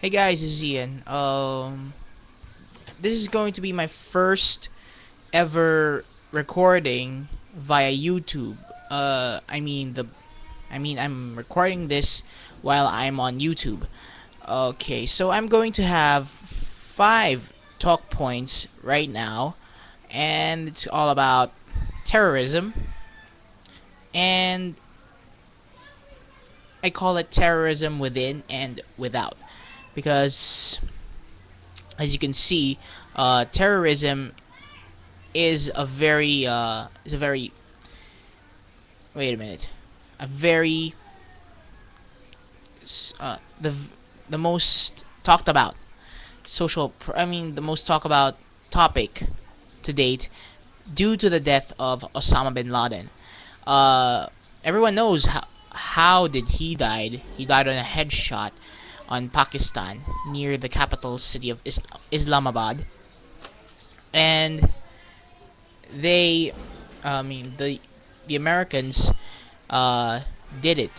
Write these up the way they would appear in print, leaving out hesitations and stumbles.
Hey guys, this is Ian. This is going to be my first ever recording via YouTube. I'm recording this while I'm on YouTube. Okay, so I'm going to have 5 talk points right now, and it's all about terrorism, and I call it terrorism within and without, because as you can see, terrorism is a very wait a minute a very the most talked about the most talked about topic to date, due to the death of Osama bin Laden. uh, Everyone knows how did he died. He died on a headshot on Pakistan, near the capital city of Islamabad. And they the Americans uh, did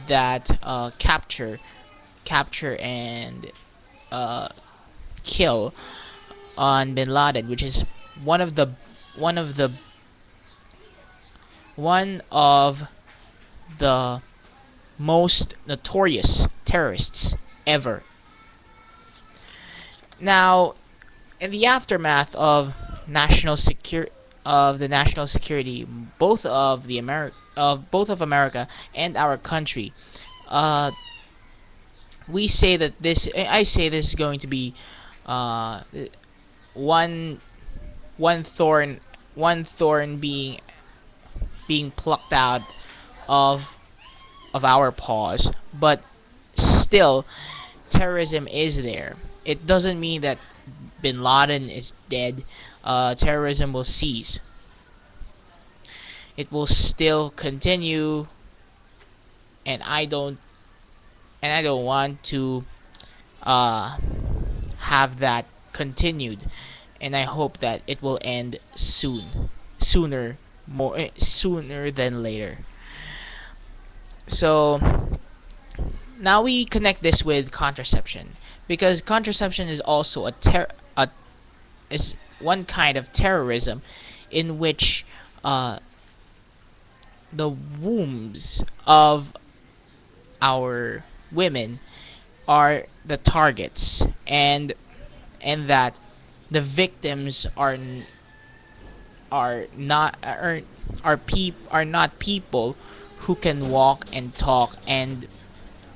that, capture and uh, kill on bin Laden, which is one of the one of the one of the most notorious terrorists ever. Now, in the aftermath of national security, both of America and our country, uh, we say that this I say this is going to be uh, one one thorn one thorn being plucked out of our paws. But still, terrorism is there. It doesn't mean that bin Laden is dead. Terrorism will cease. It will still continue, and I don't want to uh, have that continued. And I hope that it will end sooner than later. So now we connect this with contraception, because contraception is also is one kind of terrorism, in which uh, the wombs of our women are the targets, and that the victims are not are not people who can walk and talk and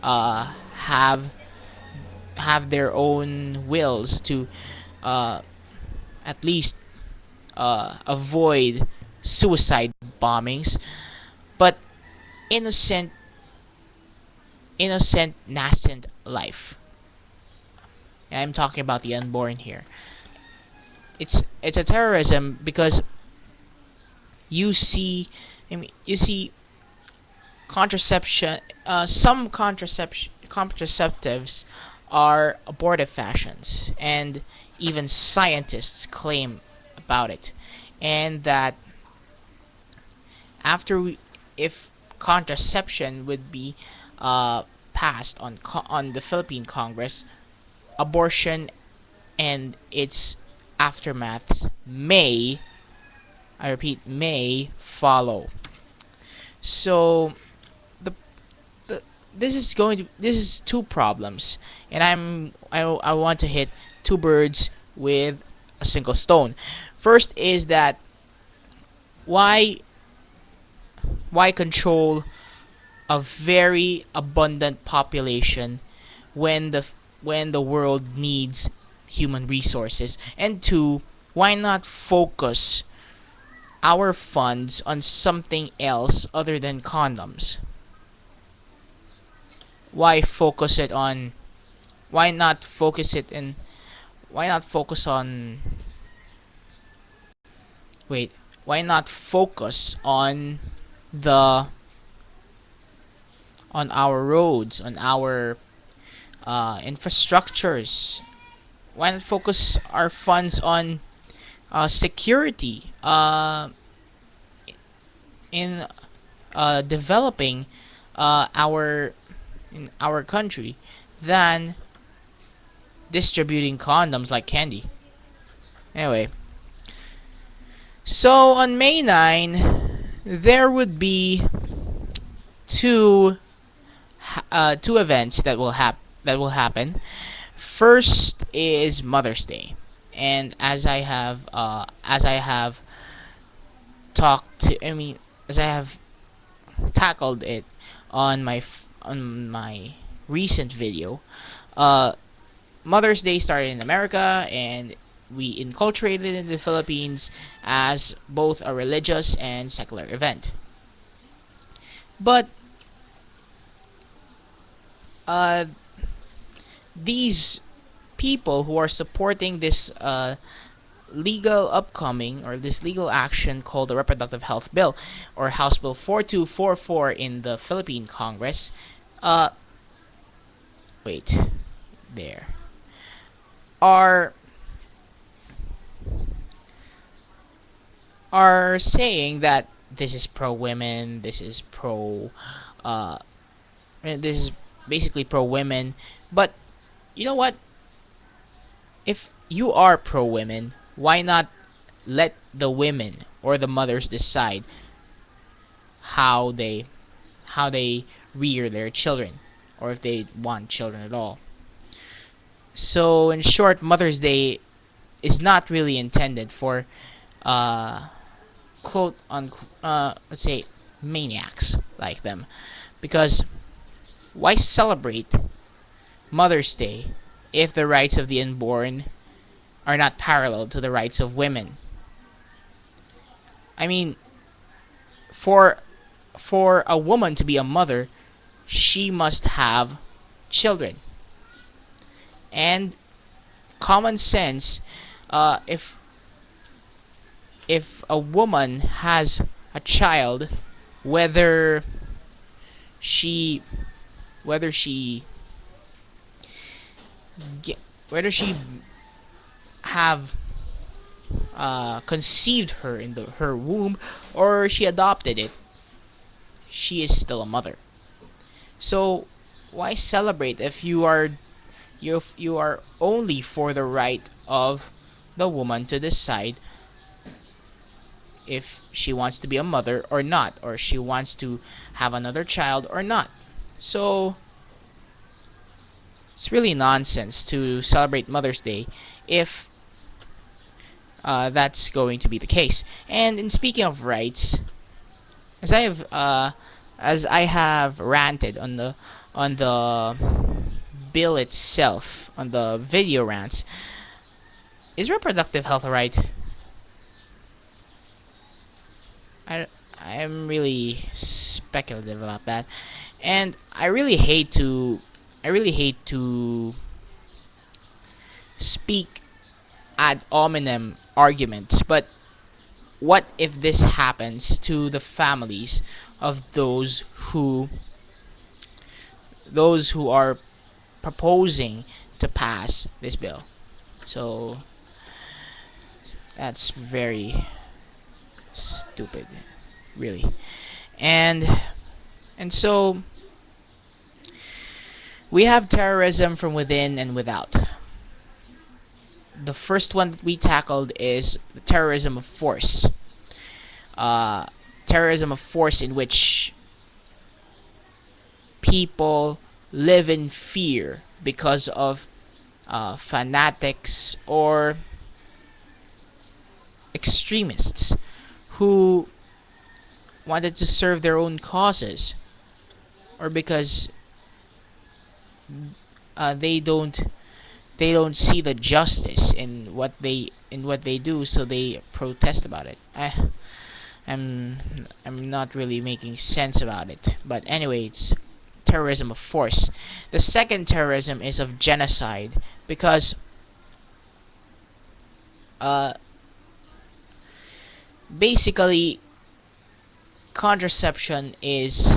uh, have their own wills to uh, at least avoid suicide bombings, but innocent nascent life. And I'm talking about the unborn here. It's a terrorism because you see you see contraception. Some contraceptives are abortive fashions, and even scientists claim about it. And that after we if contraception would be passed on the Philippine Congress, abortion and its aftermaths may, I repeat, may follow. So the, this is two problems, and I want to hit two birds with a single stone. First is that why control a very abundant population when the world needs human resources? And two, why not focus our funds on something else other than condoms? Why focus it on why not focus it in why not focus on wait why not focus the on our roads, on our infrastructures? Why not focus our funds on security, in developing our country, than distributing condoms like candy. Anyway, so on May 9, there would be two two events that will happen. First is Mother's Day, and as I have talked to, I mean, as I have tackled it on on my recent video, uh, Mother's Day started in America, and we inculturated it in the Philippines as both a religious and secular event. But uh, these people who are supporting this this legal action called the Reproductive Health Bill, or House Bill 4244 in the Philippine Congress, uh, wait, there, are saying that this is pro women, uh, this is basically pro women. But you know what? If you are pro women, why not let the women or the mothers decide how they rear their children, or if they want children at all? So in short, Mother's Day is not really intended for uh, quote unquote, let's say, maniacs like them, because why celebrate Mother's Day if the rights of the unborn are not parallel to the rights of women? I mean, for a woman to be a mother, she must have children. And common sense, if a woman has a child, whether she whether she whether she have conceived her in her womb, or she adopted it, she is still a mother. So why celebrate if you are only for the right of the woman to decide if she wants to be a mother or not, or she wants to have another child or not? So it's really nonsense to celebrate Mother's Day if that's going to be the case. And in speaking of rights, as I have ranted on the bill itself, on the video rants, is reproductive health a right? I'm really speculative about that, and I really hate to speak ad hominem arguments, but what if this happens to the families of those who are proposing to pass this bill? So that's very stupid, really. And so we have terrorism from within and without. The first one that we tackled is the terrorism of force. Terrorism of force in which people live in fear because of fanatics or extremists who wanted to serve their own causes, or because they don't see the justice in what they do, so they protest about it. I'm not really making sense about it, but anyway, it's terrorism of force. The second terrorism is of genocide, because basically contraception is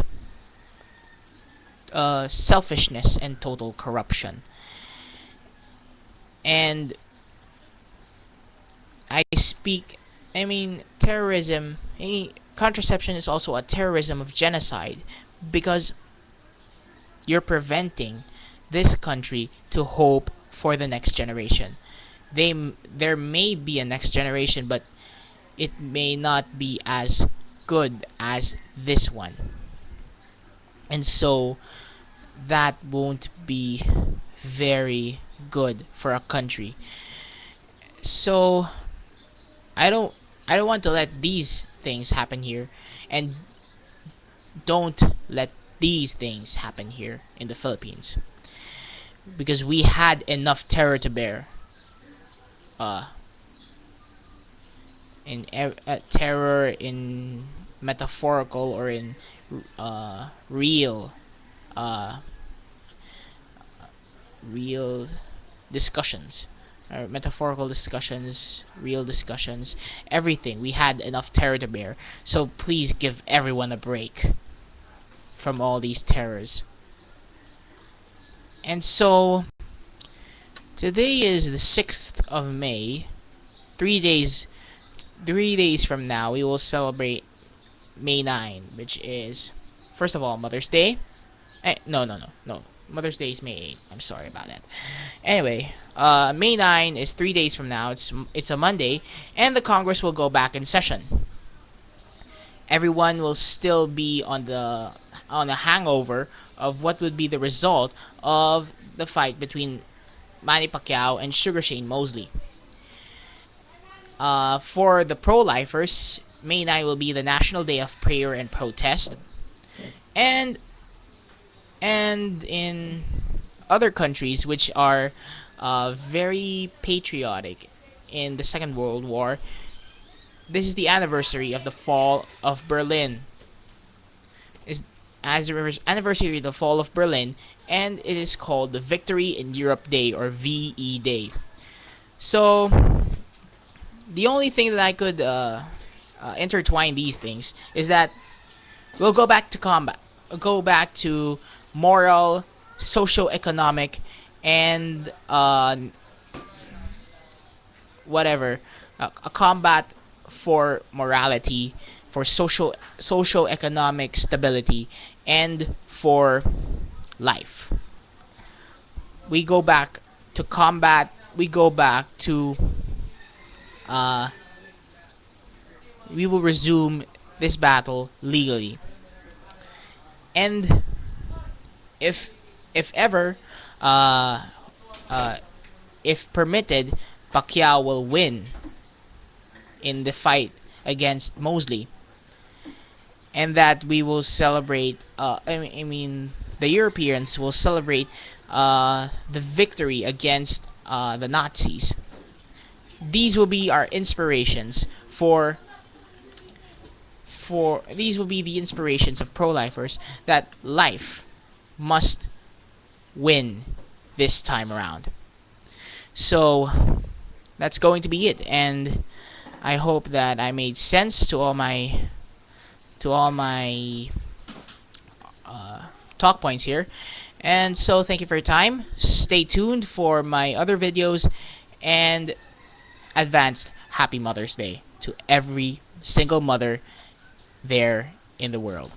selfishness and total corruption. And terrorism, contraception is also a terrorism of genocide, because you're preventing this country to hope for the next generation. There may be a next generation, but it may not be as good as this one. And so that won't be very good for a country. So I don't I don't want to let these things happen here, and don't let these things happen here in the Philippines, because we had enough terror to bear. Uh, terror in metaphorical or in real uh, real discussions, metaphorical discussions, real discussions, everything. We had enough terror to bear. So please give everyone a break from all these terrors. And so today is the 6th of May. 3 days 3 days from now we will celebrate May 9, which is, first of all, Mother's Day. No. Mother's Day is May 8. I'm sorry about that. Anyway, May 9 is 3 days from now. It's a Monday, and the Congress will go back in session. Everyone will still be on a hangover of what would be the result of the fight between Manny Pacquiao and Sugar Shane Mosley. For the pro-lifers, May 9 will be the National Day of Prayer and Protest. And in other countries which are very patriotic in the Second World War, this is the anniversary of the fall of Berlin. Is anniversary of the fall of Berlin, and it is called the Victory in Europe Day, or VE Day. So the only thing that I could intertwine these things is that we'll go back to combat, go back to moral, socio-economic, and whatever, a combat for morality, for socio-economic stability, and for life. We go back to combat. We go back to we will resume this battle legally. And if ever, if permitted, Pacquiao will win in the fight against Mosley, and that we will celebrate. The Europeans will celebrate the victory against the Nazis. These will be our inspirations these will be the inspirations of pro-lifers, that life must win this time around. So that's going to be it, and I hope that I made sense to all my talk points here. And so thank you for your time. Stay tuned for my other videos, and advanced Happy Mother's Day to every single mother there in the world.